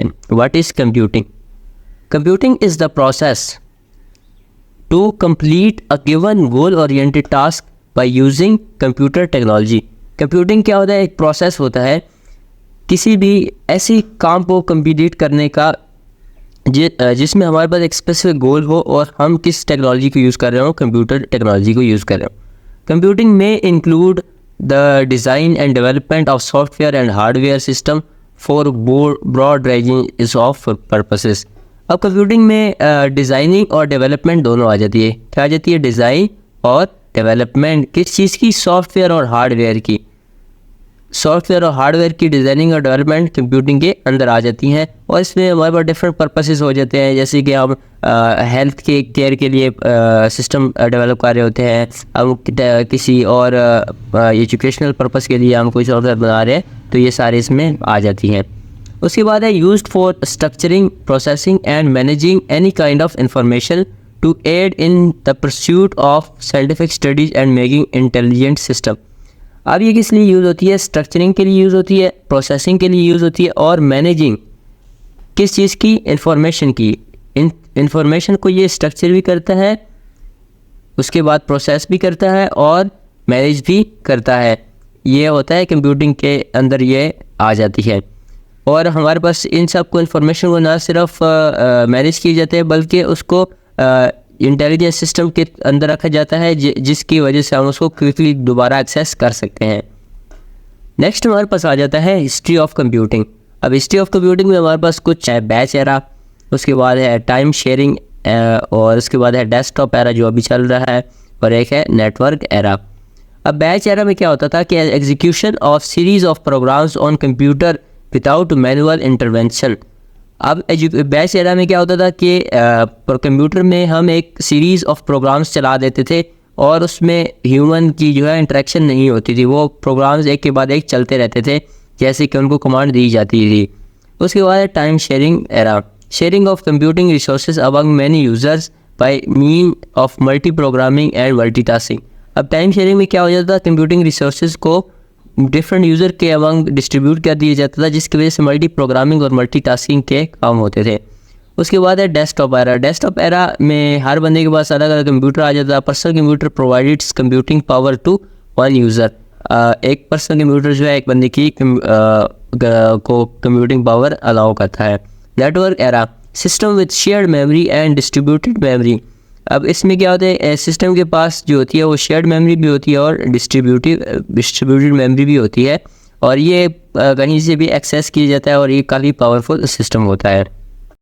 time. What is computing? Computing is the process to complete a given goal-oriented task by using computer technology. Computing क्या होता है? एक process होता है किसी भी ऐसी काम को कंप्लीट करने का जिसमें हमारे पास एक स्पेसिफिक गोल हो और हम किस टेक्नोलॉजी को यूज़ कर रहे हो, कंप्यूटर टेक्नोलॉजी को यूज़ कर रहे हो. कंप्यूटिंग में include the design and development of software and hardware system for broad range of purposes. अब कंप्यूटिंग में डिज़ाइनिंग और डेवलपमेंट दोनों आ जाती है. क्या आ जाती है? डिज़ाइन और डेवलपमेंट. किस चीज़ की? सॉफ्टवेयर और हार्डवेयर की. सॉफ्टवेयर और हार्डवेयर की डिज़ाइनिंग और डेवलपमेंट कंप्यूटिंग के अंदर आ जाती हैं और इसमें हमारे पास डिफरेंट पर्पसेस हो जाते हैं. जैसे कि हम हेल्थ के केयर के लिए सिस्टम डेवलप कर रहे होते हैं, हम किसी और एजुकेशनल पर्पस के लिए हम कोई सॉफ्टवेयर बना रहे हैं, तो ये सारे इसमें आ जाती हैं. उसके बाद है used for structuring, processing and managing any kind of information to aid in the pursuit of scientific studies and making intelligent system. अब ये किस लिए यूज़ होती है? स्ट्रक्चरिंग के लिए यूज़ होती है, प्रोसेसिंग के लिए यूज़ होती है और मैनेजिंग किस चीज़ की? इंफॉर्मेशन की. इंफॉर्मेशन को ये स्ट्रक्चर भी करता है, उसके बाद प्रोसेस भी करता है और मैनेज भी करता है. ये होता है कंप्यूटिंग के अंदर, ये आ जाती है. और हमारे पास इन सब को इंफॉर्मेशन को ना सिर्फ मैनेज किए जाते हैं बल्कि उसको इंटेलिजेंस सिस्टम के अंदर रखा जाता है जिसकी वजह से हम उसको क्विकली दोबारा एक्सेस कर सकते हैं. नेक्स्ट हमारे पास आ जाता है हिस्ट्री ऑफ कंप्यूटिंग. अब हिस्ट्री ऑफ कंप्यूटिंग में हमारे पास कुछ है बैच एरा, उसके बाद है टाइम शेयरिंग और उसके बाद है डेस्कटॉप एरा जो अभी चल रहा है, और एक है नेटवर्क एरा. अब बैच एरा में क्या होता था कि execution of series of programs on computer without manual intervention. अब बैच एरा में क्या होता था कि कंप्यूटर में हम एक सीरीज़ ऑफ प्रोग्राम्स चला देते थे और उसमें ह्यूमन की जो है इंटरेक्शन नहीं होती थी. वो प्रोग्राम्स एक के बाद एक चलते रहते थे जैसे कि उनको कमांड दी जाती थी. उसके बाद है time sharing era. Sharing of computing resources among many users by mean of multiprogramming and multitasking. अब टाइम शेयरिंग में क्या हो जाता था? कंप्यूटिंग रिसोर्सेज को डिफरेंट यूज़र के अमंग डिस्ट्रीब्यूट कर दिया जाता था जिसकी वजह से मल्टी प्रोग्रामिंग और मल्टीटास्किंग के काम होते थे. उसके बाद है डेस्कटॉप एरा. डेस्कटॉप एरा में हर बंदे के पास अलग अलग कंप्यूटर आ जाता था. Personal computer provides computing power to one user. एक पर्सनल कंप्यूटर जो है एक बंदे की को कंप्यूटिंग पावर अलाउ करता है. Network era. System with shared memory and distributed memory. अब इसमें क्या होता है? सिस्टम के पास जो होती है वो शेयर्ड मेमोरी भी होती है और डिस्ट्रीब्यूटेड मेमोरी भी होती है और ये कहीं से भी एक्सेस किया जाता है और ये काफ़ी पावरफुल सिस्टम होता है.